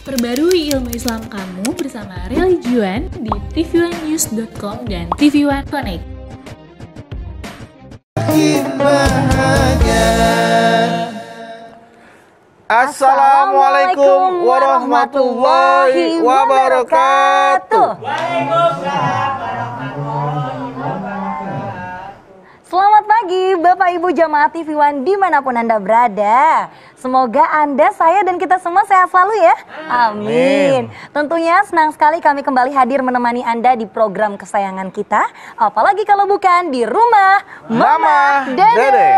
Perbarui ilmu Islam kamu bersama Religion di tv1news.com dan TV1 Connect. Assalamualaikum warahmatullahi wabarakatuh. Selamat pagi Bapak Ibu Jamaah TV1 dimanapun Anda berada. Semoga Anda, saya dan kita semua sehat selalu ya. Amin. Tentunya senang sekali kami kembali hadir menemani Anda di program kesayangan kita. Apalagi kalau bukan di rumah Mama Dede.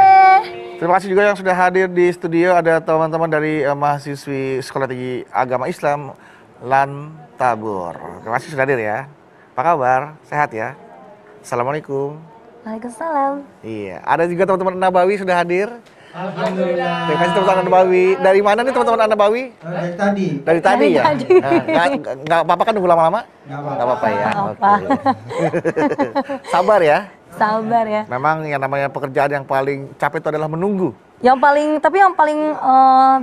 Terima kasih juga yang sudah hadir di studio. Ada teman-teman dari mahasiswi Sekolah Tinggi Agama Islam LAN Tabur. Terima kasih sudah hadir ya. Apa kabar? Sehat ya? Assalamualaikum. Waalaikumsalam. Iya, ada juga teman-teman Nabawi sudah hadir. Alhamdulillah. Terima kasih teman-teman Nabawi. Dari mana nih teman-teman Nabawi? Dari tadi. Dari tadi ya? tadi. Nggak apa-apa kan nunggu lama-lama? Nggak apa-apa ya. Apa. Oke. Sabar ya. Sabar ya. Memang yang namanya pekerjaan yang paling capek itu adalah menunggu. Yang paling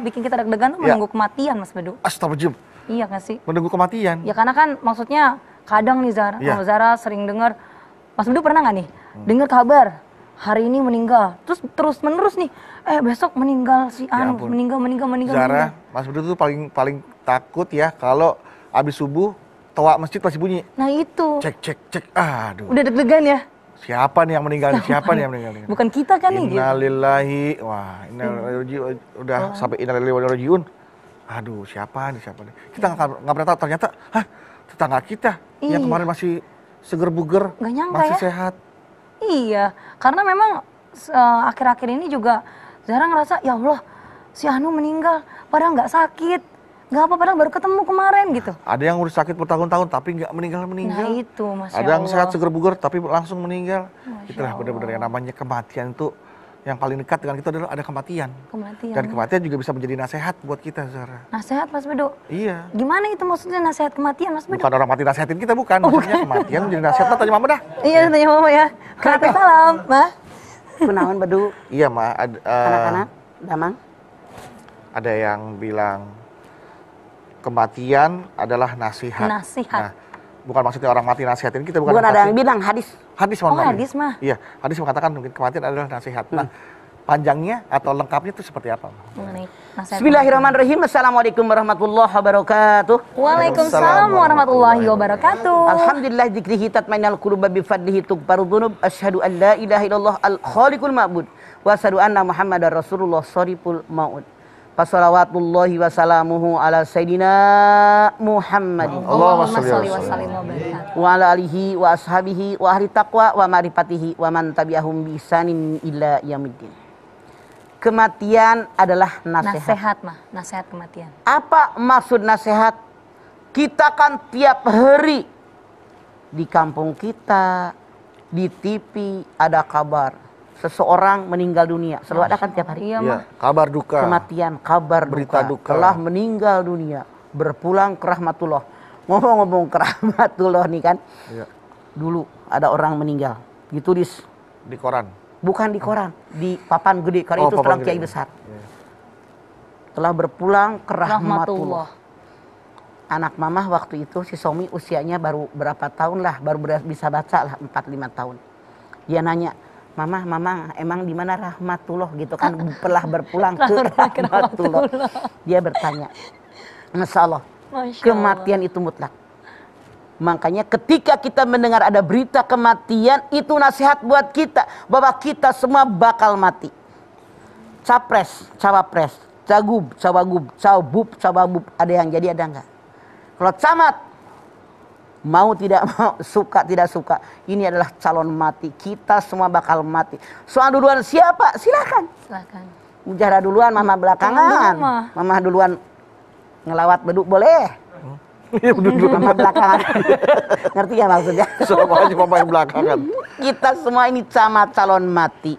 bikin kita deg-degan tuh menunggu kematian, Mas Bedu. Astagfirullahaladzim. Iya nggak sih? Menunggu kematian. Ya karena kan maksudnya kadang nih Zara, Iya. Mama Zara sering dengar, Mas Bedu pernah nggak nih dengar kabar hari ini meninggal, terus menerus nih, besok meninggal si Ya Anu, ampun. meninggal. Zara, Mas Bedu tuh paling takut ya kalau abis subuh toa masjid masih bunyi. Nah itu, Cek. Aduh. udah deg-degan ya. Siapa nih yang meninggal? Siapa nih yang meninggal? Bukan kita kan nih. Gitu. Innalillahi. Wah, innalillahi udah sampai innalillahi wa inna ilaihi raji'un. Aduh, siapa nih? Kita nggak pernah tahu ternyata, tetangga kita yang kemarin masih seger buger, Nggak nyangka masih ya. sehat. Iya, karena memang akhir-akhir ini juga Zara ngerasa ya Allah si Anu meninggal, padahal nggak sakit, nggak apa, padahal baru ketemu kemarin gitu. Ada yang udah sakit bertahun-tahun tapi nggak meninggal. Nah itu, Masya Ada yang Allah. sehat seger buger tapi langsung meninggal. Masya Itulah benar-benar yang namanya kematian itu yang paling dekat dengan kita adalah ada kematian. Kematian. Dan kematian juga bisa menjadi nasihat buat kita, Zara. Nasihat Mas Bedu. Iya. Gimana itu maksudnya nasihat kematian Mas Bedu? Bukan orang mati nasihatin kita, bukan. Maksudnya kematian menjadi nasihat. Nah, tanya Mama dah. Iya, tanya Mama ya. Waalaikumsalam, Ma. Kunaon Bedu, Iya, Ma. anak-anak, damang. Ada yang bilang kematian adalah nasihat. Nasihat. Nah, bukan maksudnya orang mati nasihatin kita, bukan. Bukan ada yang bilang hadis. Hadis, Oh, mohon maaf. hadis mah. Iya, hadis mengatakan mungkin kematian adalah nasihat. Nah, panjangnya atau lengkapnya itu seperti apa? Mengenai nasihat. Bismillahirrahmanirrahim. Assalamualaikum warahmatullahi wabarakatuh. Waalaikumsalam warahmatullahi wabarakatuh. Alhamdulillah dzikrihi tatmainul qulub bi fadlihi tughfaru dzunub. Asyhadu an la ilaha illallah al khaliqul ma'bud wa asyhadu anna muhammadar rasulullah shariful maut. Fassalawatullahi wassalamuhu ala sayyidina Muhammadin Allahumma Allahumma sholli sholli wa wa sallim wa barik. wa ala alihi wa ashabihi wa ahli taqwa wa ma'rifatihi wa man tabi'ahum bi ihsanin ila yaumiddin. Kematian adalah nasihat. Nasihat mah, nasihat kematian. Apa maksud nasihat? Kita kan tiap hari di kampung kita, di TV ada kabar seseorang meninggal dunia. Selalu ada kan tiap hari. Iya, Iya, mah. kabar duka. Kematian, kabar Berita duka. telah meninggal dunia, berpulang ke rahmatullah. Ngomong-ngomong ke rahmatullah nih kan, Iya. dulu ada orang meninggal, ditulis Di koran. bukan di koran, di papan gede, karena itu papan seorang gede. kiai besar. Iya. Telah berpulang ke Rahmatullah. rahmatullah. Anak mamah waktu itu si Somi usianya baru berapa tahun lah, baru bisa baca lah 4-5 tahun. Dia nanya, Mama, emang di mana rahmatullah gitu kan, telah berpulang ke rahmatullah. Dia bertanya, Masya Allah, Masya kematian itu mutlak. Makanya ketika kita mendengar ada berita kematian, itu nasihat buat kita bahwa kita semua bakal mati. Capres, cawapres, cagub, cawabub, ada yang jadi ada enggak. Kalau camat, mau tidak mau, suka tidak suka, ini adalah calon mati. Kita semua bakal mati. Soal duluan siapa? Silakan. Silakan. Mujahara duluan, mama belakangan. Mama duluan ngelawat beduk boleh. Iya, duduk. Mama belakangan. Ngerti ya maksudnya? Sama aja mama yang belakangan. Kita semua ini camat calon mati.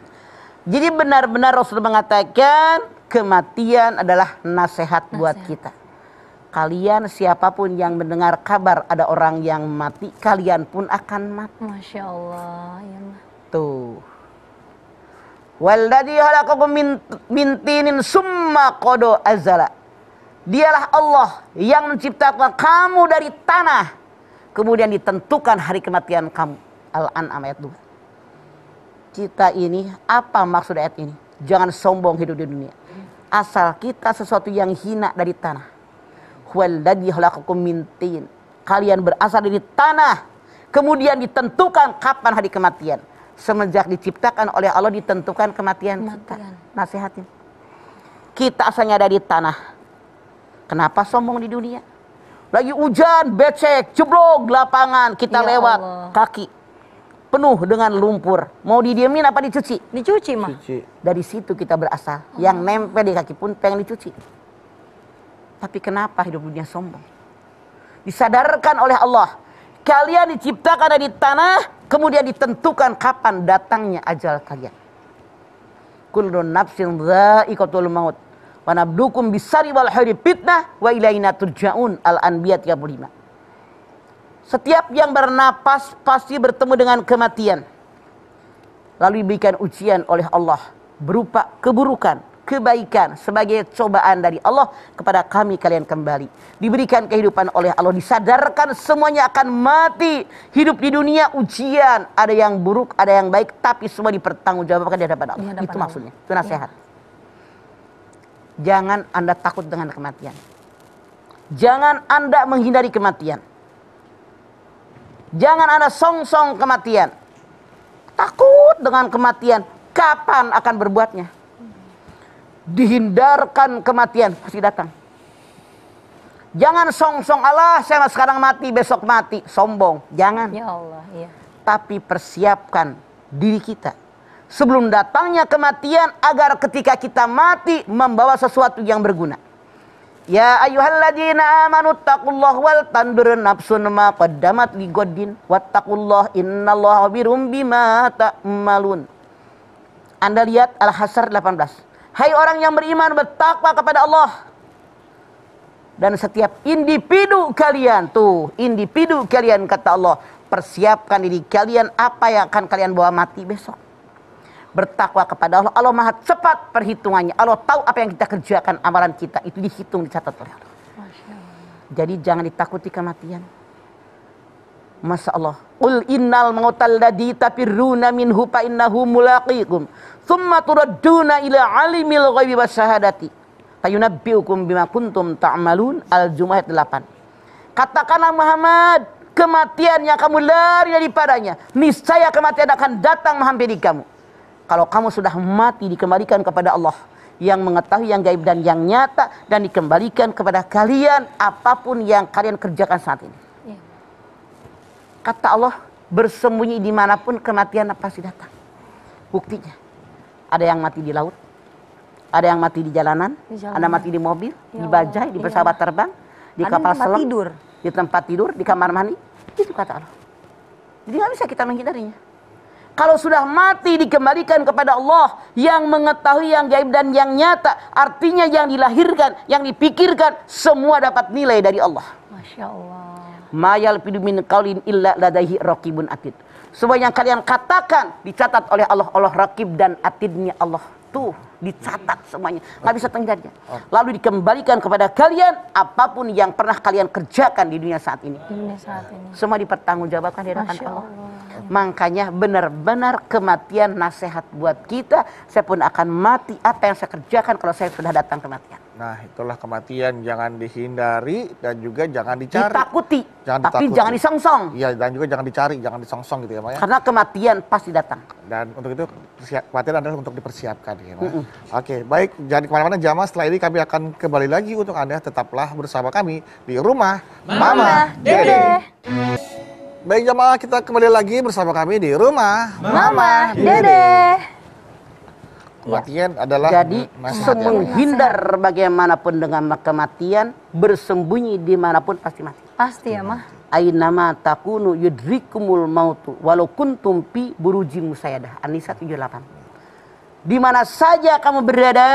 Jadi benar-benar Rasul mengatakan kematian adalah nasihat buat kita. Kalian siapapun yang mendengar kabar ada orang yang mati, kalian pun akan mati. Masya Allah. Ya, mah. Tuh. Walladzi khalaqakum min tinin summa qada azala. Dialah Allah yang menciptakan kamu dari tanah, kemudian ditentukan hari kematian kamu. Al-An'am ayat 2. Kita ini, apa maksud ayat ini? Jangan sombong hidup di dunia. Asal kita sesuatu yang hina dari tanah. Huwallazi khalaqakum min tin. Kalian berasal dari tanah, kemudian ditentukan kapan hari kematian. Semenjak diciptakan oleh Allah ditentukan kematian kita. Nasihatin. Kita asalnya dari tanah. Kenapa sombong di dunia? Lagi hujan, becek, jeblok lapangan, kita Ya lewat Allah. kaki penuh dengan lumpur. Mau didiemin apa dicuci? Dicuci mah. Dari situ kita berasal. Yang nempel di kaki pun pengen dicuci. Tapi kenapa hidup dunia sombong? Disadarkan oleh Allah, kalian diciptakan dari tanah, kemudian ditentukan kapan datangnya ajal kalian. Kullu nafsin dha'iqatul maut wa nabluukum bisarri wal khairi fitnah wa ilaina turja'un. Al-Anbiya 35. Setiap yang bernapas pasti bertemu dengan kematian. Lalu diberikan ujian oleh Allah berupa keburukan, kebaikan sebagai cobaan dari Allah kepada kami kalian kembali. Diberikan kehidupan oleh Allah, disadarkan semuanya akan mati. Hidup di dunia ujian, ada yang buruk, ada yang baik, tapi semua dipertanggungjawabkan di hadapan Allah. Itu maksudnya, itu nasihat. Jangan Anda takut dengan kematian. Jangan Anda menghindari kematian. Jangan Anda song-song kematian. Takut dengan kematian. Kapan akan berbuatnya? Dihindarkan kematian, pasti datang. Jangan song-song, Allah saya sekarang mati, besok mati. Sombong, jangan. Ya Allah, iya. Tapi persiapkan diri kita sebelum datangnya kematian, agar ketika kita mati membawa sesuatu yang berguna. Ya ayyuhalladzina amanu taqullaha wal tandur nafsun ma qaddamat ligoddin wattaqullaha innallaha birum bima ta'malun. Anda lihat Al-Hasyr 18. Hai orang yang beriman, bertakwa kepada Allah. Dan setiap individu kalian, tuh individu kalian kata Allah, persiapkan diri kalian apa yang akan kalian bawa mati besok. Bertakwa kepada Allah, Allah maha cepat perhitungannya. Allah tahu apa yang kita kerjakan, amalan kita itu dihitung, dicatat oleh Allah. Jadi jangan ditakuti kematian. Masya Allah. Qul innal mautal ladzi tafirruna minhu fa innahu mulaqikum. Tsumma turadduna ila alimil ghaibi wasyahadati. Fayunabbiukum bima kuntum ta'malun. Al-Jumu'ah 8. Katakanlah Muhammad, kematian yang kamu lari daripadanya, niscaya kematian akan datang menghampiri kamu. Kalau kamu sudah mati, dikembalikan kepada Allah yang mengetahui yang gaib dan yang nyata, dan dikembalikan kepada kalian apapun yang kalian kerjakan saat ini. Ya. Kata Allah, bersembunyi dimanapun kematian pasti datang. Buktinya, ada yang mati di laut, ada yang mati di jalanan, ada mati di mobil, di bajai, di pesawat terbang, di kapal selam, di tempat tidur, di kamar mandi. Itu kata Allah. Jadi nggak bisa kita menghindarinya. Kalau sudah mati dikembalikan kepada Allah yang mengetahui yang gaib dan yang nyata. Artinya yang dilahirkan, yang dipikirkan, semua dapat nilai dari Allah. Masya Allah. Ma yalfidu min qaulin illa ladaihi raqibun atid. Semua yang kalian katakan dicatat oleh Allah. Allah raqib dan atidnya Allah. Tuh, dicatat semuanya. Nggak bisa terhindar. Lalu dikembalikan kepada kalian apapun yang pernah kalian kerjakan di dunia saat ini. Semua dipertanggungjawabkan di hadapan Allah. Makanya benar-benar kematian nasihat buat kita. Saya pun akan mati, apa yang saya kerjakan kalau saya sudah datang kematian. Nah, itulah kematian, jangan dihindari dan juga jangan dicari. Ditakuti, tapi ditakuti. jangan disongsong. Iya, dan juga jangan dicari, jangan disongsong gitu ya, Maya. Karena kematian pasti datang. Dan untuk itu kematian adalah untuk dipersiapkan ya, Maya. Oke, baik, jangan kemana-mana jamaah. Setelah ini kami akan kembali lagi untuk Anda, tetaplah bersama kami di Rumah Mama Dede. Baik jamaah, kita kembali lagi bersama kami di Rumah Mama Dede. Kematian adalah jadi nasihat ya. menghindar bagaimanapun dengan kematian, bersembunyi dimanapun pasti mati. Pasti ya mah. Ainama takunu yudrikumul mautu walau kuntum fi burujim musayyadah. An-Nisa 78. Di mana saja kamu berada,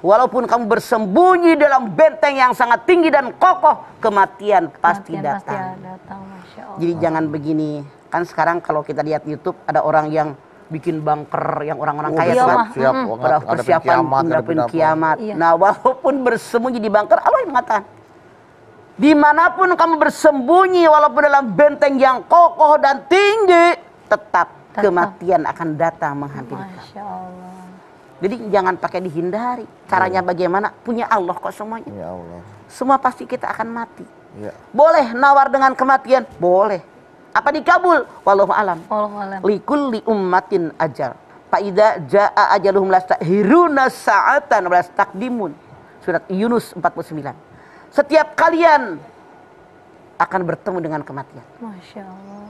walaupun kamu bersembunyi dalam benteng yang sangat tinggi dan kokoh, kematian pasti datang. Masya Allah. Jadi jangan begini. Kan sekarang kalau kita lihat YouTube ada orang yang bikin bunker yang orang-orang Oh, kaya iya, tuh kan. mah. siap, Pada ada persiapan menghadapi kiamat. Iya. Nah, walaupun bersembunyi di bunker, Allah yang mengatakan, dimanapun kamu bersembunyi, walaupun dalam benteng yang kokoh dan tinggi, tetap kematian akan datang menghampiri kamu. Masya Allah. Jadi jangan pakai dihindari. Caranya bagaimana? Punya Allah kok semuanya. Ya Allah. Semua pasti kita akan mati. Ya. Boleh nawar dengan kematian? Boleh. Apa dikabul? Wallahu alam. Wallahualam. Likulli ummatin ajal. Fa idza jaa ajaluhum lastahiruna sa'atan wa lastaqdimun. Surat Yunus 49. Setiap kalian akan bertemu dengan kematian. Masya Allah.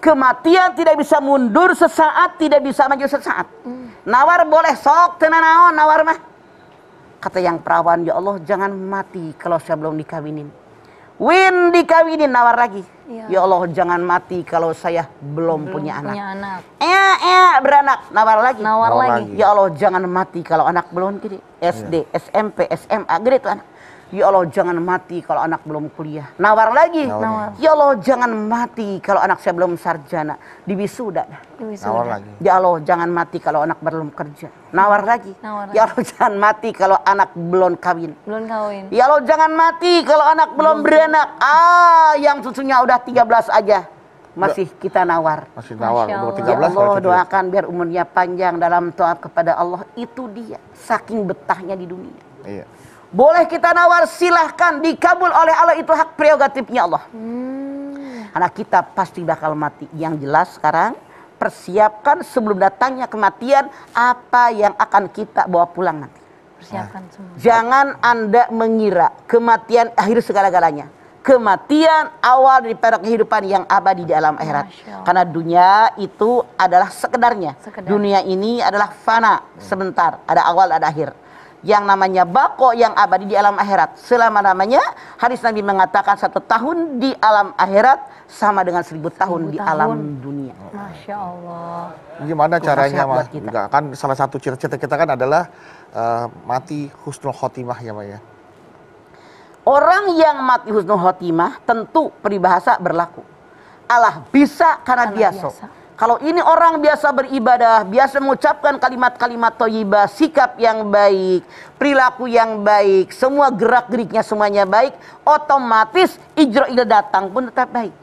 Kematian tidak bisa mundur sesaat, tidak bisa maju sesaat. Nawar boleh sok tenan naon nawar mah. Kata yang perawan, ya Allah jangan mati kalau saya belum dikawinin. Win dikawinin, nawar lagi. Iya. Ya Allah jangan mati kalau saya belum punya anak. Punya anak. Beranak, nawar lagi. Nawar Nawar lagi. lagi. Ya Allah jangan mati kalau anak belum gede. SD, SMP, SMA, gede tuh anak. Ya Allah jangan mati kalau anak belum kuliah. Nawar lagi. Nawar. Ya Allah jangan mati kalau anak saya belum sarjana. Di wisuda. Nawar lagi. Ya Allah jangan mati kalau anak belum kerja. Nawar lagi. Nawar Ya Allah jangan mati kalau anak belum kawin. Belum kawin. Ya Allah jangan mati kalau anak belum beranak. Yang susunya udah 13 aja. Masih kita nawar. Masih nawar. Masya Umur Allah. 13 Ya Allah kalau gitu. doakan biar umurnya panjang dalam taat kepada Allah. Itu dia. Saking betahnya di dunia. Iya. Boleh kita nawar, silahkan, dikabul oleh Allah, itu hak prerogatifnya Allah. Karena kita pasti bakal mati. Yang jelas sekarang persiapkan sebelum datangnya kematian apa yang akan kita bawa pulang nanti. Persiapkan semua. Jangan Anda mengira kematian akhir segala-galanya. Kematian awal daripada kehidupan yang abadi di alam akhirat. Masya Allah. Karena dunia itu adalah sekedarnya. Sekedar. Dunia ini adalah fana, sebentar, ada awal ada akhir. Yang namanya bako yang abadi di alam akhirat selama-lamanya. Hadis Nabi mengatakan 1 tahun di alam akhirat sama dengan 1000 tahun di alam dunia. Masya Allah. Gimana Itu caranya nasihat Mas? buat kita. Juga kan salah satu cita-cita kita kan adalah mati husnul khotimah ya Mas ya. Orang yang mati husnul khotimah tentu peribahasa berlaku. Allah bisa karena biasa. Kalau ini orang biasa beribadah, biasa mengucapkan kalimat-kalimat thayyibah, sikap yang baik, perilaku yang baik, semua gerak-geriknya semuanya baik, otomatis Ijrail datang pun tetap baik.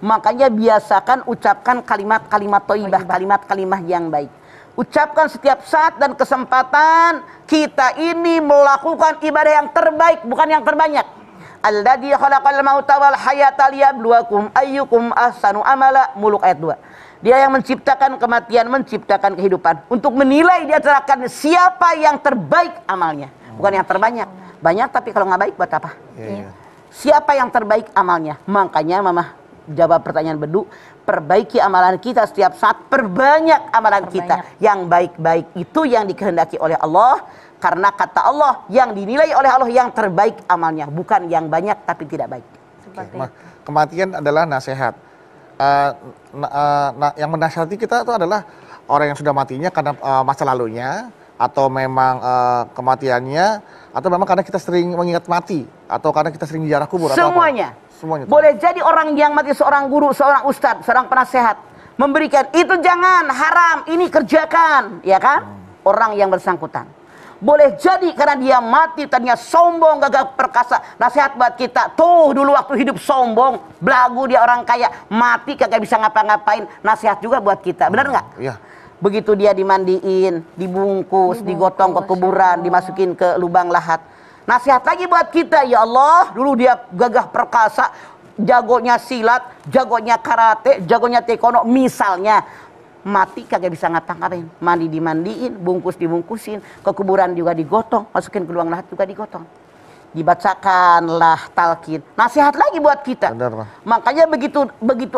Makanya biasakan ucapkan kalimat-kalimat thayyibah, kalimat-kalimat yang baik. Ucapkan setiap saat dan kesempatan kita ini melakukan ibadah yang terbaik, bukan yang terbanyak. Alladzi khalaqal mauta wal hayata liyabluwakum ayyukum ahsanu amala, Muluk ayat 2. Dia yang menciptakan kematian, menciptakan kehidupan untuk menilai di antara siapa yang terbaik amalnya, bukan yang terbanyak. Banyak tapi kalau nggak baik buat apa? Iya. Siapa yang terbaik amalnya? Makanya Mama jawab pertanyaan Bedu, perbaiki amalan kita setiap saat, perbanyak amalan kita. Yang baik-baik itu yang dikehendaki oleh Allah. Karena kata Allah yang dinilai oleh Allah yang terbaik amalnya, bukan yang banyak tapi tidak baik. Seperti Mas, kematian adalah nasihat. Yang menasihati kita itu adalah orang yang sudah matinya karena masa lalunya, atau memang kematiannya, atau memang karena kita sering mengingat mati, atau karena kita sering ziarah kubur. Semuanya. Atau apa? Semuanya. Boleh jadi orang yang mati seorang guru, seorang ustadz, seorang penasehat memberikan itu jangan haram, ini kerjakan, ya kan? Orang yang bersangkutan. Boleh jadi karena dia mati tadinya sombong, gagah perkasa. Nasihat buat kita, tuh dulu waktu hidup sombong, belagu dia orang kaya, mati kagak bisa ngapa-ngapain. Nasihat juga buat kita, benar nggak? Iya. Begitu dia dimandiin, dibungkus, digotong ke kuburan, dimasukin ke lubang lahat. Nasihat lagi buat kita, ya Allah, dulu dia gagah perkasa, jagonya silat, jagonya karate, jagonya taekwondo, misalnya. Mati kagak bisa ngapa-ngapain, mandi dimandiin, bungkus dibungkusin, ke kuburan juga digotong, masukin ke lubang lahat juga digotong. Dibacakanlah talqin, nasihat lagi buat kita. Benar, Bang. Makanya begitu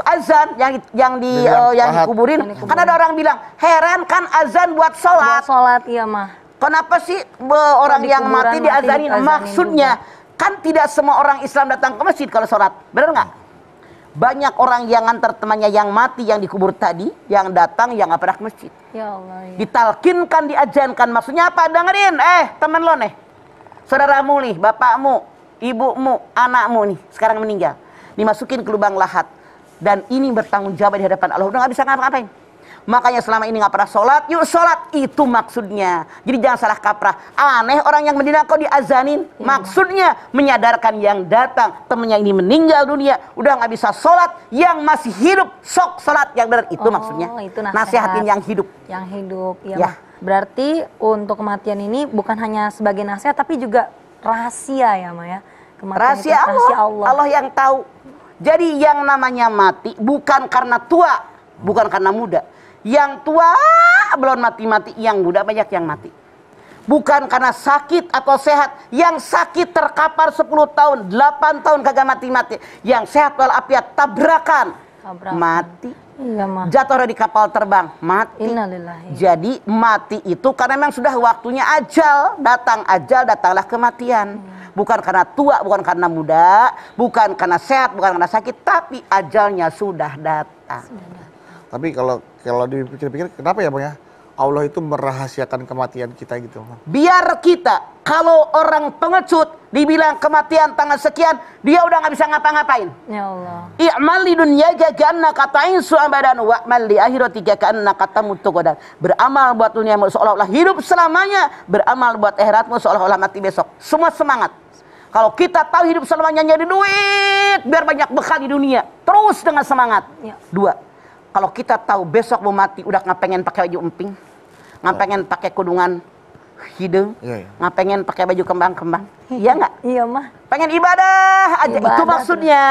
azan yang dikuburin, kan ada orang bilang heran kan azan buat sholat. buat sholat, iya mah. Kenapa sih orang di yang kuburan mati diazanin? diazanin Maksudnya kan tidak semua orang Islam datang ke masjid kalau sholat, benar nggak? Banyak orang yang ngantar temannya yang mati yang dikubur tadi, yang datang yang nggak pernah ke masjid. Ya Allah. Ya. Ditalkinkan, diajankan. Maksudnya apa? Dengerin, temen lo nih, saudaramu nih, bapakmu, ibumu, anakmu nih, sekarang meninggal, dimasukin ke lubang lahat, dan ini bertanggung jawab di hadapan Allah. Udah nggak bisa ngapa-ngapain. Makanya selama ini nggak pernah sholat, yuk sholat, itu maksudnya. Jadi jangan salah kaprah. Aneh orang yang Medina kok diazanin, maksudnya menyadarkan yang datang, temennya ini meninggal dunia, udah nggak bisa sholat, yang masih hidup sok sholat yang benar, itu maksudnya. Itu Nasihatin yang hidup. Yang hidup, iya. Ya. Mah. Berarti untuk kematian ini bukan hanya sebagai nasihat, tapi juga rahasia ya, Ma ya. Kematian itu Rahasia Allah. Allah yang tahu. Jadi yang namanya mati bukan karena tua, bukan karena muda. Yang tua belum mati-mati, yang muda banyak yang mati. Bukan karena sakit atau sehat. Yang sakit terkapar 10 tahun, 8 tahun kagak mati-mati. Yang sehat walafiat tabrakan. Mati. Iya, Ma. Jatuh dari kapal terbang, mati. Innalillahi. Jadi mati itu karena memang sudah waktunya ajal datanglah kematian. Bukan karena tua, bukan karena muda, bukan karena sehat, bukan karena sakit, tapi ajalnya sudah datang. Tapi kalau dipikir-pikir, kenapa ya Bang ya? Allah itu merahasiakan kematian kita gitu. Biar kita, kalau orang pengecut, dibilang kematian tanggal sekian, dia udah nggak bisa ngapa-ngapain. Ya Allah. I'mal li dunyaka ka'annaka ta'insu abadan wa'mal li akhiratika ka'annaka tamutu ghadan. Beramal buat dunia seolah-olah hidup selamanya, beramal buat akhiratmu seolah-olah mati besok. Semua semangat. Kalau kita tahu hidup selamanya nyari duit, biar banyak bekal di dunia, terus dengan semangat. Ya. 2. Kalau kita tahu besok mau mati, udah nggak pengen pakai baju emping, nggak pengen pakai kudungan hidung, nggak pengen pakai baju kembang-kembang, iya nggak? Iya, Mah. Pengen ibadah aja, Ibadah itu maksudnya.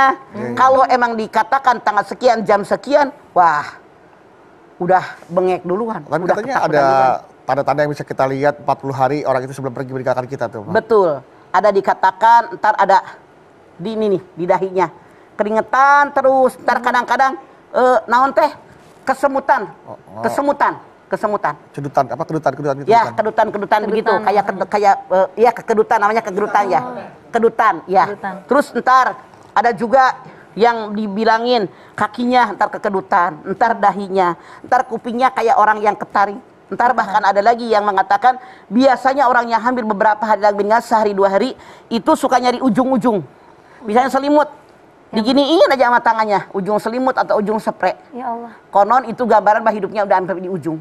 Kalau emang dikatakan tanggal sekian, jam sekian, wah, udah bengek duluan. Tapi udah katanya ketakutan ada duluan. tanda-tanda yang bisa kita lihat 40 hari orang itu sebelum pergi meninggalkan kita tuh. Bang. Betul. Ada dikatakan, ntar ada di ini nih, di dahinya. Keringetan terus, ntar kadang-kadang naon teh kesemutan. Kesemutan. Kedutan gitu. Ya, kedutan begitu, kayak kekedutan namanya kegedutan ya. Kedutan, ya. Kedutan. Terus ntar ada juga yang dibilangin kakinya ntar kekedutan, ntar dahinya, ntar kupingnya kayak orang yang ketaring. Ntar bahkan ada lagi yang mengatakan biasanya orang yang hamil beberapa hari lagi sehari 2 hari itu suka nyari ujung-ujung. Misalnya selimut. Diginiin aja sama tangannya, ujung selimut atau ujung spray. Ya Allah. Konon itu gambaran bahwa hidupnya udah sampai di ujung.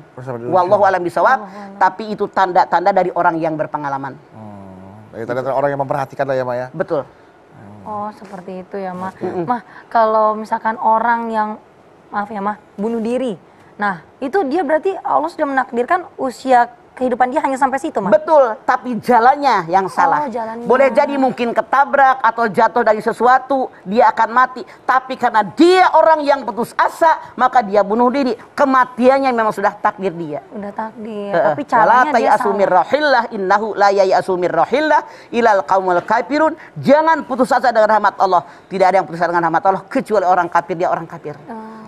Wallahu a'lam bishawab, tapi itu tanda-tanda dari orang yang berpengalaman. Dari tanda-tanda orang yang memperhatikan lah ya Maya. Betul. Oh, seperti itu ya, Mah. Mah, kalau misalkan orang yang, maaf ya, Mah, bunuh diri. Nah, itu dia berarti Allah sudah menakdirkan usia kehidupan dia hanya sampai situ, Mah? Betul, tapi jalannya yang salah. Jalannya. Boleh jadi mungkin ketabrak atau jatuh dari sesuatu, dia akan mati. Tapi karena dia orang yang putus asa, maka dia bunuh diri. Kematiannya memang sudah takdir dia. Udah takdir, tapi caranya dia salah. Rahillah innahu la ya'asu mir rahillah ilal qaumul kafirun. Jangan putus asa dengan rahmat Allah. Tidak ada yang putus asa dengan rahmat Allah kecuali orang kafir, dia orang kafir.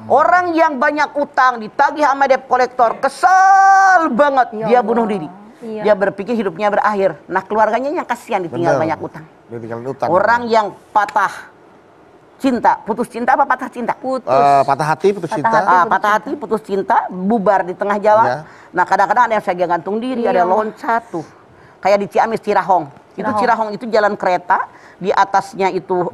Orang yang banyak utang ditagih sama debt kolektor, kesal banget, Ya dia Allah. bunuh diri. Iya. Dia berpikir hidupnya berakhir. Nah, keluarganya yang kasihan ditinggal banyak utang. Ditinggal utang. Orang yang patah cinta, putus cinta apa patah cinta? Patah hati, putus cinta. Patah hati, putus cinta, bubar di tengah jalan. Ya. Nah, kadang-kadang ada yang saya gantung diri, ada yang loncat tuh. Kayak di Ciamis, Cirahong. Itu Cirahong itu jalan kereta, di atasnya itu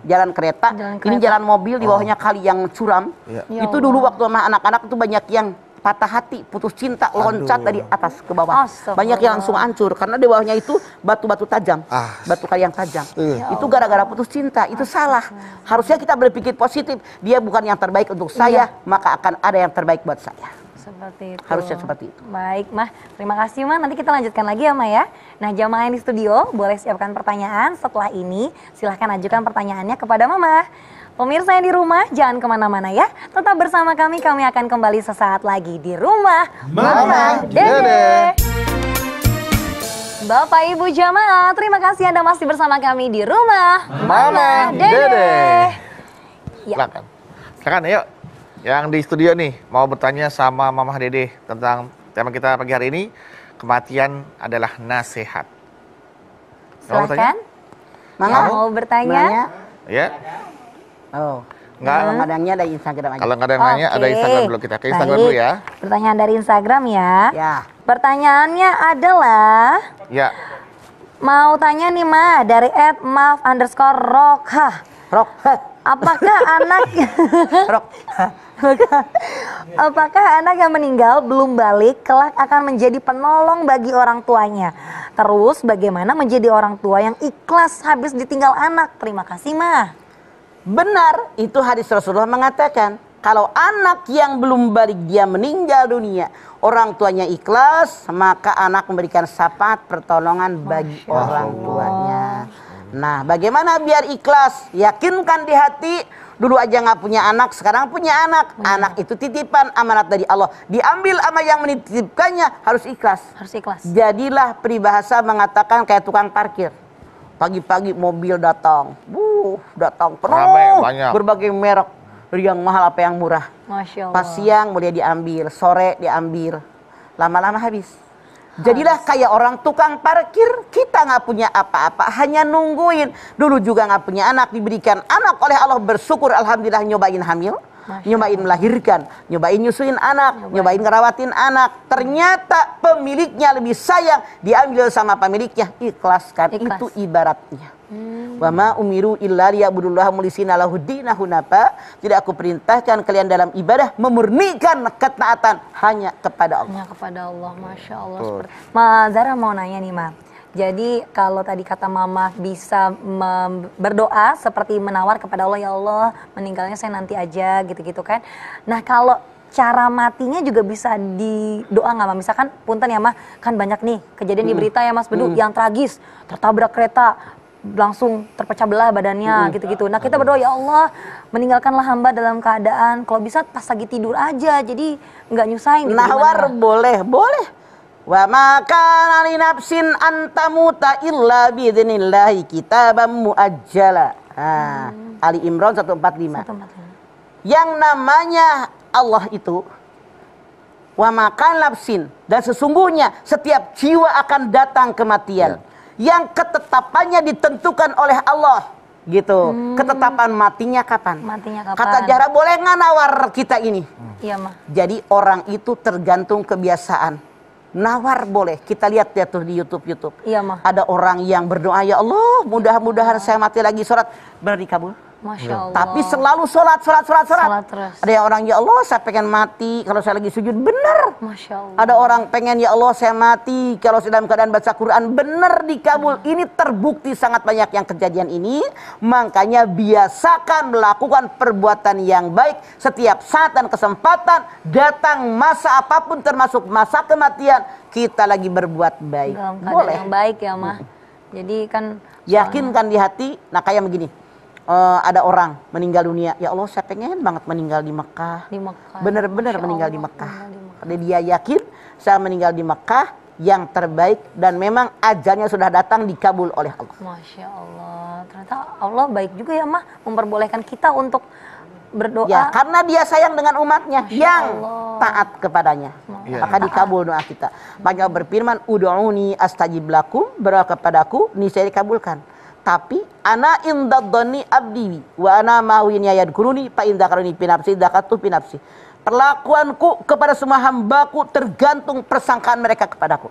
jalan kereta. Ini jalan mobil, di bawahnya kali yang curam. Ya. Itu dulu waktu sama anak-anak itu banyak yang patah hati, putus cinta, loncat dari atas ke bawah. Banyak yang langsung hancur karena di bawahnya itu batu-batu tajam, batu kayu yang tajam. Itu gara-gara putus cinta, itu salah. Harusnya kita berpikir positif. Dia bukan yang terbaik untuk saya, maka akan ada yang terbaik buat saya. Seperti itu. Harusnya seperti itu. Baik, Mah. Terima kasih, Mah. Nanti kita lanjutkan lagi ya, Mah ya. Nah, jamaah yang di studio boleh siapkan pertanyaan. Setelah ini, silahkan ajukan pertanyaannya kepada Mama. Pemirsa yang di rumah, jangan kemana-mana ya. Tetap bersama kami akan kembali sesaat lagi di Rumah Mama Dede. Bapak Ibu jamaah, terima kasih Anda masih bersama kami di Rumah Mama Dede. Ya. Silakan yuk. Yang di studio nih mau bertanya sama Mama Dede tentang tema kita pagi hari ini, kematian adalah nasihat. Silahkan. Mau bertanya? Ya. Oh. Enggak. Kalau ngadangnya ada Instagram aja. Kalau nggak ada yang nanya, ada Instagram dulu kita. Ke Instagram dulu ya. Pertanyaan dari Instagram ya. Ya. Pertanyaannya adalah, Ya. mau tanya nih Ma, dari @maf_rokha. Rok. Apakah anak Rok. Apakah anak yang meninggal belum balik kelak akan menjadi penolong bagi orang tuanya? Terus bagaimana menjadi orang tua yang ikhlas habis ditinggal anak? Terima kasih, Mah. Benar, itu hadis Rasulullah mengatakan, kalau anak yang belum balik dia meninggal dunia, orang tuanya ikhlas, maka anak memberikan syafaat pertolongan bagi orang tuanya. Nah, bagaimana biar ikhlas? Yakinkan di hati. Dulu aja nggak punya anak, sekarang punya anak. Anak itu titipan amanat dari Allah. Diambil sama yang menitipkannya, harus ikhlas. Harus ikhlas. Jadilah peribahasa mengatakan kayak tukang parkir. Pagi-pagi mobil datang, datang penuh, Ramai, banyak. berbagai merek, yang mahal apa yang murah. Masya Allah. Pas siang boleh diambil, sore diambil, lama-lama habis. Jadilah kayak orang tukang parkir, kita nggak punya apa-apa, hanya nungguin. Dulu juga nggak punya anak, diberikan anak oleh Allah, bersyukur alhamdulillah, nyobain hamil, nyobain melahirkan, nyobain nyusuin anak, nyobain ngerawatin anak. Ternyata pemiliknya lebih sayang, diambil sama pemiliknya, ikhlaskan. Ikhlas. Itu ibaratnya. Wa ma umiru illa liya'budullaha mukhlishina lahuddin hunafa. Tidak aku perintahkan kalian dalam ibadah memurnikan ketaatan hanya kepada Allah. Hanya kepada Allah, Masya Allah. Ma Zara mau nanya nih, Ma. Jadi kalau tadi kata Mama bisa berdoa seperti menawar kepada Allah, ya Allah meninggalnya saya nanti aja gitu-gitu kan. Nah kalau cara matinya juga bisa didoa nggak, Ma? Misalkan punten ya, Ma, kan banyak nih kejadian di berita ya, Mas Bedu, yang tragis, tertabrak kereta, langsung terpecah belah badannya gitu-gitu. Nah kita berdoa, ya Allah meninggalkanlah hamba dalam keadaan kalau bisa pas lagi tidur aja, jadi nggak nyusahin gitu. Nawar Gimana? boleh. Wa ma kana li nafsin an tamuta illa bi idznillah kitaban muajjala. Ali Imran 145. Yang namanya Allah itu wa ma kana nafsin, dan sesungguhnya setiap jiwa akan datang kematian. Yang ketetapannya ditentukan oleh Allah gitu. Ketetapan matinya kapan? Matinya kapan? Kata Jara, boleh nggak nawar kita ini? Iya, Ma. Jadi orang itu tergantung kebiasaan. Nawar boleh. Kita lihat ya tuh di YouTube. Iya, Ma. Ada orang yang berdoa, ya Allah mudah-mudahan saya mati lagi sholat, benar dikabul. Masya Allah. Tapi selalu sholat. Sholat terus. Ada yang orang, ya Allah saya pengen mati kalau saya lagi sujud, benar. Masya Allah. Ada orang pengen, ya Allah saya mati kalau dalam keadaan baca Quran, benar dikabul. Ini terbukti sangat banyak yang kejadian ini. Makanya biasakan melakukan perbuatan yang baik setiap saat dan kesempatan. Datang masa apapun termasuk masa kematian, kita lagi berbuat baik. Dalam keadaan Boleh. yang baik ya, Ma. Jadi kan Yakinkan di hati. Nah kayak begini, ada orang meninggal dunia, ya Allah saya pengen banget meninggal di Mekah. di Mekah. Benar-benar Masya meninggal di Allah, Mekah. meninggal di Mekah. Karena dia yakin saya meninggal di Mekah yang terbaik, dan memang ajalnya sudah datang, dikabul oleh Allah. Masya Allah. Ternyata Allah baik juga ya, Ma, memperbolehkan kita untuk berdoa. Ya, karena dia sayang dengan umatnya yang Allah. taat kepadanya. Ya. Maka dikabul doa kita. Maka berfirman, ud'uni astajib lakum, berdoa kepadaku niscaya dikabulkan. Tapi ana indadhani abdi wa ana ma'win yadkuruni fa in dzakaruni fi nafsi dzakatu fi nafsi. Perlakuanku kepada semua hambaku tergantung persangkaan mereka kepadaku.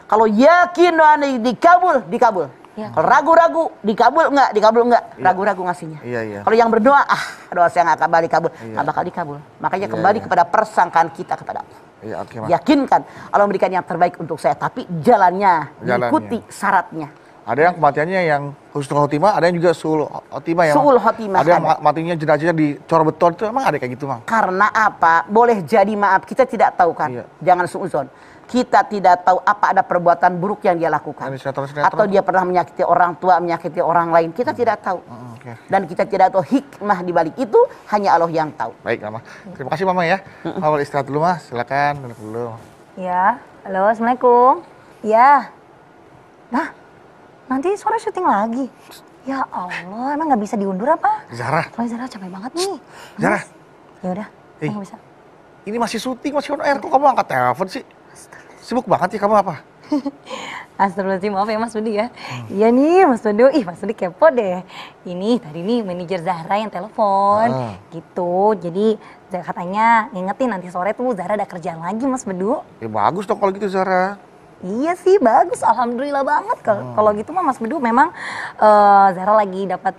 Kalau yakin dikabul. Ya. Kalau ragu-ragu, dikabul enggak? Ragu-ragu ngasihnya. Iya. Kalau yang berdoa, doa saya nggak bakal dikabul, nggak bakal dikabul. Makanya kembali kepada persangkaan kita kepada Allah. Iya, oke, Mas. Yakinkan Allah memberikan yang terbaik untuk saya, tapi jalannya. Ikuti syaratnya. Ada yang kematiannya yang husnul khotimah, ada yang juga suul khotimah ya. Suul khotimah Ada yang matinya jenazahnya dicor beton, itu emang ada kayak gitu, Mang? Karena apa? Boleh jadi, maaf, kita tidak tahu kan. Iya. Jangan suuzon. Kita tidak tahu apa ada perbuatan buruk yang dia lakukan. Sinetron-sinetron. Atau dia pernah menyakiti orang tua, menyakiti orang lain. Kita tidak tahu. Oke. Dan kita tidak tahu hikmah di balik itu, hanya Allah yang tahu. Baik, Mama. Terima kasih, Mama ya. Mama istirahat dulu, Mas. Silakan duduk dulu. Ya, halo, Assalamualaikum. Ya. Nah, nanti sore syuting lagi. Ya Allah, emang nggak bisa diundur apa? Zara. Soalnya Zara capek banget nih. Zara. Ya udah, nggak bisa. Ini masih syuting, masih on air. Kok kamu angkat telepon sih? Sibuk banget sih kamu apa? Astagfirullahaladzim, maaf ya Mas Budi ya. Iya nih Mas Budi, Mas Budi kepo deh. Ini tadi nih manajer Zahra yang telepon gitu. Jadi katanya ngingetin nanti sore tuh Zahra ada kerjaan lagi Mas Bedu. Ya bagus dong kalau gitu, Zara. Iya sih bagus, alhamdulillah banget. Kalau gitu mah Mas Bedu memang Zahra lagi dapat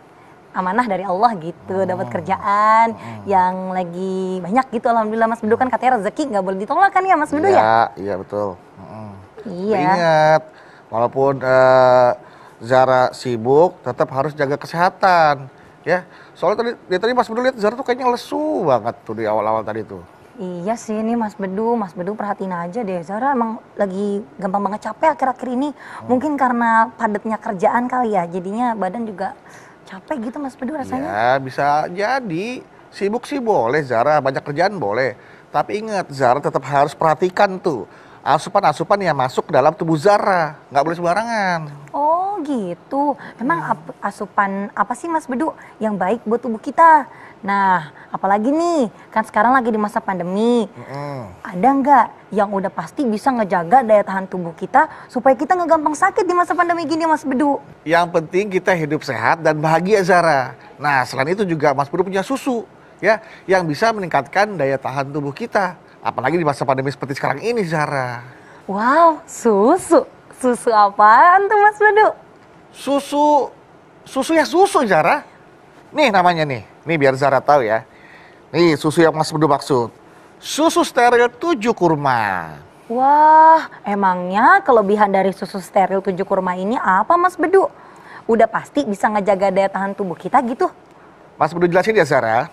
amanah dari Allah gitu, dapat kerjaan yang lagi banyak gitu. Alhamdulillah Mas Bedu, kan katanya rezeki nggak boleh ditolak kan ya Mas Bedu ya? Iya betul. Iya. Ingat, walaupun Zara sibuk, tetap harus jaga kesehatan, ya. Soalnya tadi Mas Bedu lihat Zara tuh kayaknya lesu banget tuh di awal-awal tadi tuh. Iya sih ini Mas Bedu perhatiin aja deh, Zara emang lagi gampang banget capek akhir-akhir ini. Mungkin karena padatnya kerjaan kali ya, jadinya badan juga capek gitu Mas Bedu rasanya. Ya bisa jadi, sibuk sih boleh Zara, banyak kerjaan boleh. Tapi ingat Zara tetap harus perhatikan tuh asupan-asupan yang masuk ke dalam tubuh Zara, nggak boleh sembarangan. Oh gitu, emang asupan apa sih Mas Bedu yang baik buat tubuh kita? Nah, apalagi nih, kan sekarang lagi di masa pandemi. Ada nggak yang udah pasti bisa ngejaga daya tahan tubuh kita supaya kita nggak gampang sakit di masa pandemi gini Mas Bedu? Yang penting kita hidup sehat dan bahagia Zara. Nah selain itu juga Mas Bedu punya susu, ya, yang bisa meningkatkan daya tahan tubuh kita. Apalagi di masa pandemi seperti sekarang ini Zara. Wow, susu. Susu apaan tuh Mas Bedu? Susu ya susu Zara. Nih namanya nih biar Zara tahu ya. Nih susu yang Mas Bedu maksud. Susu steril 7 kurma. Wah, emangnya kelebihan dari susu steril 7 kurma ini apa Mas Bedu? Udah pasti bisa ngejaga daya tahan tubuh kita gitu? Mas Bedu jelasin ya Zara.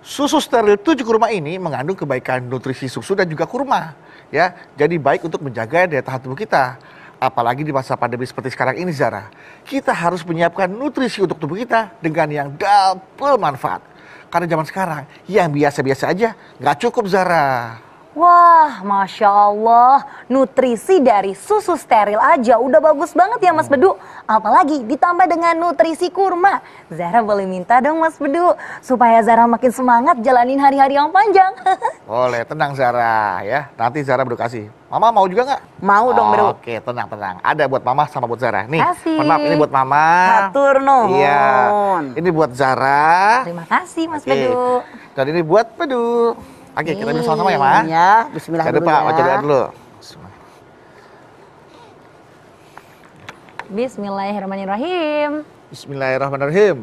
Susu steril 7 kurma ini mengandung kebaikan nutrisi susu dan juga kurma. Ya, jadi baik untuk menjaga daya tahan tubuh kita. Apalagi di masa pandemi seperti sekarang ini Zara. Kita harus menyiapkan nutrisi untuk tubuh kita dengan yang double manfaat. Karena zaman sekarang yang biasa-biasa aja nggak cukup Zara. Wah, Masya Allah, nutrisi dari susu steril aja udah bagus banget ya Mas Bedu. Apalagi ditambah dengan nutrisi kurma. Zara boleh minta dong Mas Bedu, supaya Zara makin semangat jalanin hari-hari yang panjang. Boleh, tenang Zara ya. Nanti Zara Bedu kasih. Mama mau juga nggak? Mau dong Bedu. Oke, tenang. Ada buat Mama sama buat Zara. Nih, Kasih. mohon maaf ini buat Mama. Hatur nuhun. Iya, ini buat Zara. Terima kasih Mas Oke. Bedu. Dan ini buat Bedu. Oke, kita minum sama-sama ya, Ma. Ya, bismillah Jangan dulu lupa, ya. baca doa dulu. Bismillahirrahmanirrahim. Bismillahirrahmanirrahim.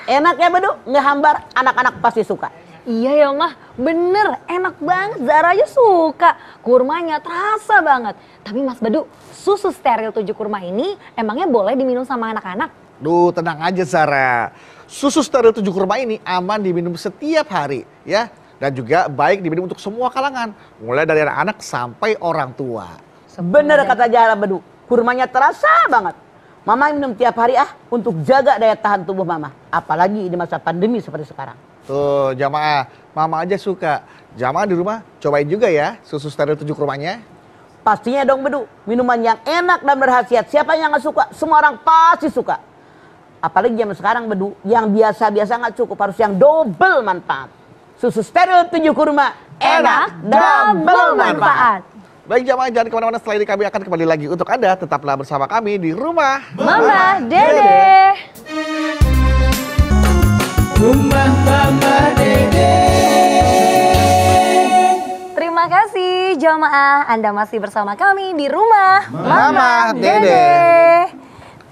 Enak ya Bedu, ngehambar anak-anak pasti suka. Iya ya mah, bener enak banget, Zara aja suka. Kurmanya terasa banget. Tapi Mas Bedu, susu steril 7 kurma ini emangnya boleh diminum sama anak-anak? Duh, tenang aja Zara. Susu steril 7 kurma ini aman diminum setiap hari ya. Dan juga baik diminum untuk semua kalangan. Mulai dari anak-anak sampai orang tua. Bener kata Zara Bedu, kurmanya terasa banget. Mama minum tiap hari untuk jaga daya tahan tubuh Mama. Apalagi di masa pandemi seperti sekarang. Tuh jamaah, Mama aja suka. Jamaah di rumah cobain juga ya susu steril 7 kurmanya. Pastinya dong Bedu, minuman yang enak dan berkhasiat. Siapa yang gak suka? Semua orang pasti suka. Apalagi zaman sekarang Bedu, yang biasa-biasa gak cukup, harus yang double manfaat. Susu steril 7 kurma, enak, double manfaat. Baik jamaah, jangan kemana-mana, setelah ini kami akan kembali lagi untuk Anda. Tetaplah bersama kami di Rumah Mama Dede. Rumah Mama Dede. Terima kasih jamaah, Anda masih bersama kami di Rumah Mama Dede.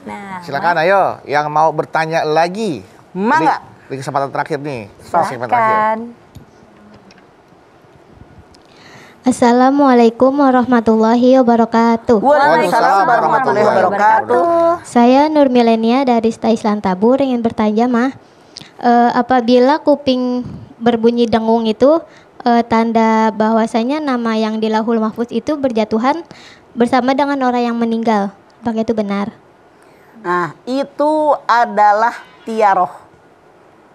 Nah, Silakan ayo yang mau bertanya lagi. Mangga. Di kesempatan terakhir nih. Kesempatan terakhir. silakan. Assalamualaikum warahmatullahi wabarakatuh. Waalaikumsalam warahmatullahi wabarakatuh. Saya Nur Milenia dari Sta Islam Tabur ingin bertanya mah, apabila kuping berbunyi dengung itu tanda bahwasanya nama yang di Lauhul Mahfuz itu berjatuhan bersama dengan orang yang meninggal. Apakah itu benar? Nah, itu adalah tiaroh.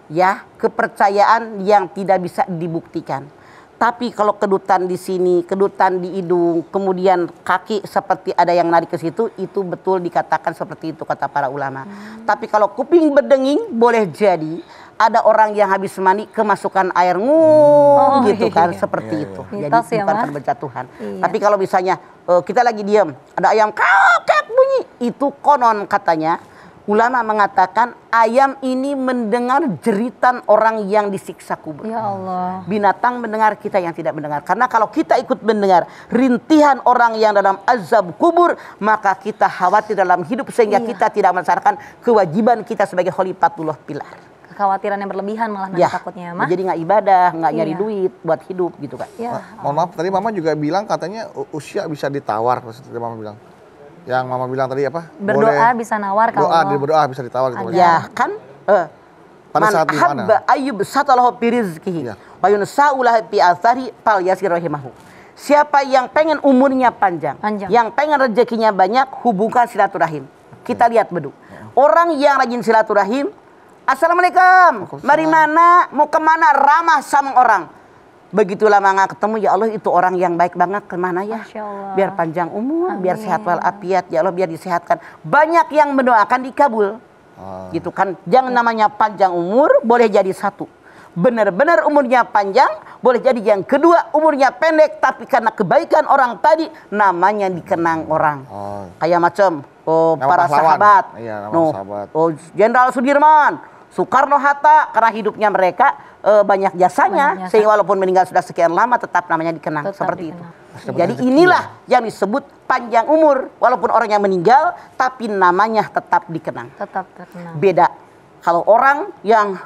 Ya, kepercayaan yang tidak bisa dibuktikan. Tapi kalau kedutan di sini, kedutan di hidung, kemudian kaki seperti ada yang narik ke situ, itu betul dikatakan seperti itu kata para ulama. Tapi kalau kuping berdenging boleh jadi ada orang yang habis mandi kemasukan air gitu kan, seperti itu. Jadi Mitos ya, bukan Ma? karena berjatuhan. Iya. Tapi kalau misalnya kita lagi diam, ada ayam kakek bunyi, itu konon katanya Ulama mengatakan ayam ini mendengar jeritan orang yang disiksa kubur. Ya Allah. Binatang mendengar, kita yang tidak mendengar. Karena kalau kita ikut mendengar rintihan orang yang dalam azab kubur, maka kita khawatir dalam hidup sehingga kita tidak melaksanakan kewajiban kita sebagai khalifatullah pilar. Kekhawatiran yang berlebihan malah nanti takutnya mah. Jadi nggak ibadah, nggak nyari duit buat hidup gitu kan. Ya. Mohon maaf, tadi Mama juga bilang katanya usia bisa ditawar. Maksudnya Mama bilang. Yang Mama bilang tadi apa? Berdoa bisa nawar kalau berdoa bisa ditawar gitu. Ya kan? Pada saat di mana? Habba ayyub satalahu bi rizqihi wa yunsa'ulahu bi athari fal yasir rahimahu. Siapa yang pengen umurnya panjang, yang pengen rezekinya banyak, hubungkan silaturahim. Kita lihat bedu. Orang yang rajin silaturahim, assalamualaikum, mari mana, mau kemana, ramah sama orang. Begitu lama nggak ketemu, ya Allah itu orang yang baik banget, kemana ya? Biar panjang umur, biar sehat walafiat, ya Allah biar disehatkan. Banyak yang mendoakan dikabul. Gitu kan. Jangan namanya panjang umur, boleh jadi satu. Benar-benar umurnya panjang, boleh jadi yang kedua umurnya pendek, tapi karena kebaikan orang tadi, namanya dikenang orang. Kayak macam para sahabat. Sahabat. Jenderal Sudirman, Soekarno-Hatta, karena hidupnya mereka banyak jasanya, sehingga walaupun meninggal sudah sekian lama tetap namanya dikenang seperti itu. Jadi inilah yang disebut panjang umur, walaupun orang yang meninggal tapi namanya tetap dikenang. Tetap terkenang. Beda kalau orang yang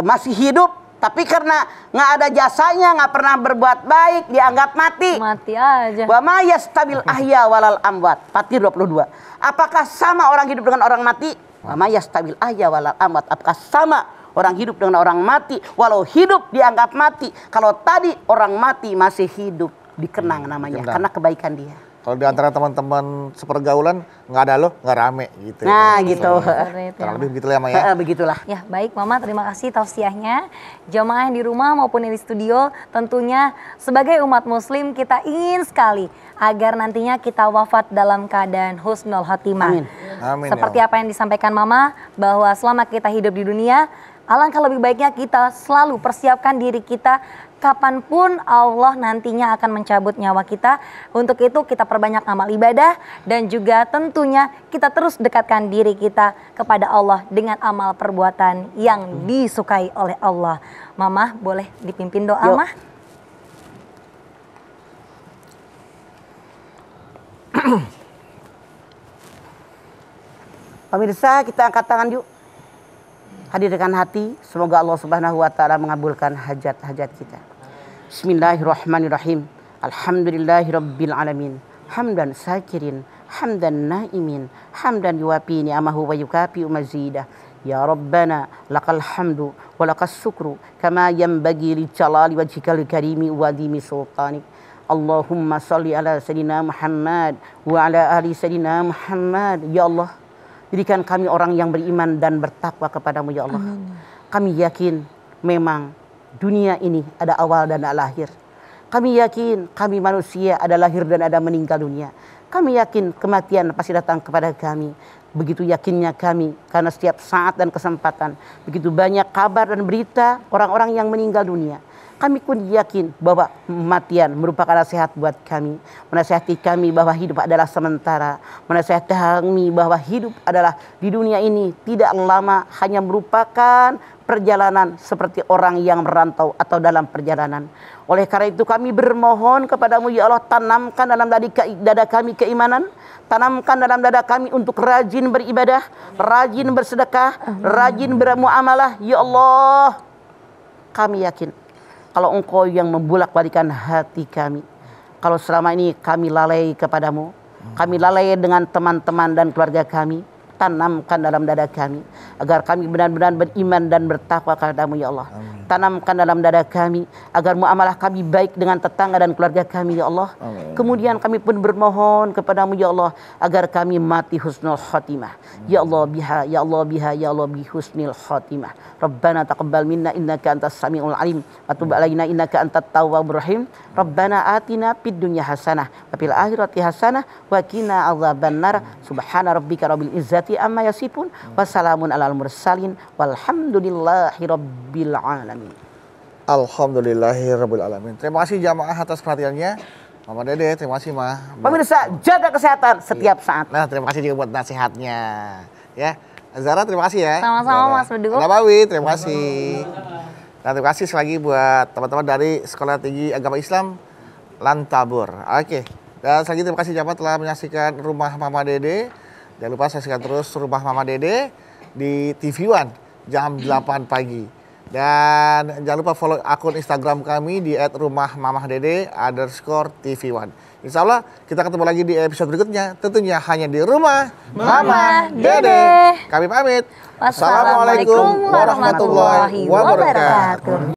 masih hidup tapi karena nggak ada jasanya, nggak pernah berbuat baik, dianggap mati. Mati aja. Wa ma yastabil ahya walal amwat. Fatir 22. Apakah sama orang hidup dengan orang mati? Wa ma yastabil ahya walal amwat. Apakah sama orang hidup dengan orang mati? Walau hidup dianggap mati. Kalau tadi orang mati masih hidup, dikenang namanya karena kebaikan dia. Kalau di antara teman-teman sepergaulan nggak ada lo, nggak rame gitu. Nah gitu. Kurang lebih begitu ya, Ma ya. Begitulah. Ya baik Mama, terima kasih tausiahnya. Jamaah yang di rumah maupun yang di studio, tentunya sebagai umat muslim kita ingin sekali agar nantinya kita wafat dalam keadaan husnul khotimah. Amin. Amin. Seperti apa yang disampaikan Mama, bahwa selama kita hidup di dunia, alangkah lebih baiknya kita selalu persiapkan diri kita kapanpun Allah nantinya akan mencabut nyawa kita. Untuk itu kita perbanyak amal ibadah dan juga tentunya kita terus dekatkan diri kita kepada Allah dengan amal perbuatan yang disukai oleh Allah. Mama boleh dipimpin doa, Mah? Pemirsa, kita angkat tangan yuk. Hadirkan hati, semoga Allah Subhanahu wa taala mengabulkan hajat-hajat kita. Bismillahirrahmanirrahim. Alhamdulillahirabbil alamin. Hamdan sakirin, hamdan naimin, hamdan yuwafi ni'amahu wa yukafi mazidah. Ya Rabbana lakal hamdu wa lakas syukru kama yanbaghi li jalali wajhikal karimi wa dimi sultanik. Allahumma salli ala sayyidina Muhammad wa ala ali sayyidina Muhammad. Ya Allah, jadikan kami orang yang beriman dan bertakwa kepadamu ya Allah. Kami yakin memang dunia ini ada awal dan ada akhir. Kami yakin kami manusia ada lahir dan ada meninggal dunia. Kami yakin kematian pasti datang kepada kami. Begitu yakinnya kami karena setiap saat dan kesempatan begitu banyak kabar dan berita orang-orang yang meninggal dunia. Kami pun yakin bahwa kematian merupakan nasihat buat kami. Menasihati kami bahwa hidup adalah sementara. Menasihati kami bahwa hidup adalah di dunia ini tidak lama, hanya merupakan perjalanan seperti orang yang merantau atau dalam perjalanan. Oleh karena itu kami bermohon kepadamu ya Allah, tanamkan dalam dada kami keimanan. Tanamkan dalam dada kami untuk rajin beribadah, rajin bersedekah, rajin bermuamalah. Ya Allah, kami yakin kalau Engkau yang membulak-balikan hati kami. Kalau selama ini kami lalai kepadamu, kami lalai dengan teman-teman dan keluarga kami, tanamkan dalam dada kami agar kami benar-benar beriman dan bertakwa kepadamu ya Allah. Amin. Tanamkan dalam dada kami agar muamalah kami baik dengan tetangga dan keluarga kami ya Allah. Amin. Kemudian kami pun bermohon kepadamu ya Allah agar kami mati husnul khotimah. Ya Allah biha, ya Allah biha, ya Allah bi husnil khotimah. Rabbana taqabbal minna innaka antas samiul alim wa tub alaina innaka antat tawwabur rahim. Rabbana atina fid dunya hasanah wa fil akhirati hasanah wa qina adzabannar. Subhana rabbika rabbil izzati amma yasifun wa salamun alal mursalin walhamdulillahi rabbil alamin. Alhamdulillahi rabbil alamin. Terima kasih jamaah atas perhatiannya. Mama Dede, terima kasih Ma. Pemirsa, jaga kesehatan setiap saat. Nah, terima kasih juga buat nasihatnya. Ya, Zara terima kasih ya. Sama-sama Mas Bedu. Nabawi, terima kasih. Nah, terima kasih sekali lagi buat teman-teman dari Sekolah Tinggi Agama Islam Lantabur. Oke. Dan sekali lagi terima kasih Jamat telah menyaksikan Rumah Mama Dede. Jangan lupa saksikan terus Rumah Mama Dede di TV One jam 8 pagi. Dan jangan lupa follow akun Instagram kami di @rumahmamahdede_TV1. Insya Allah kita ketemu lagi di episode berikutnya. Tentunya hanya di Rumah Mama Dede. Kami pamit. Wassalamualaikum warahmatullahi wabarakatuh.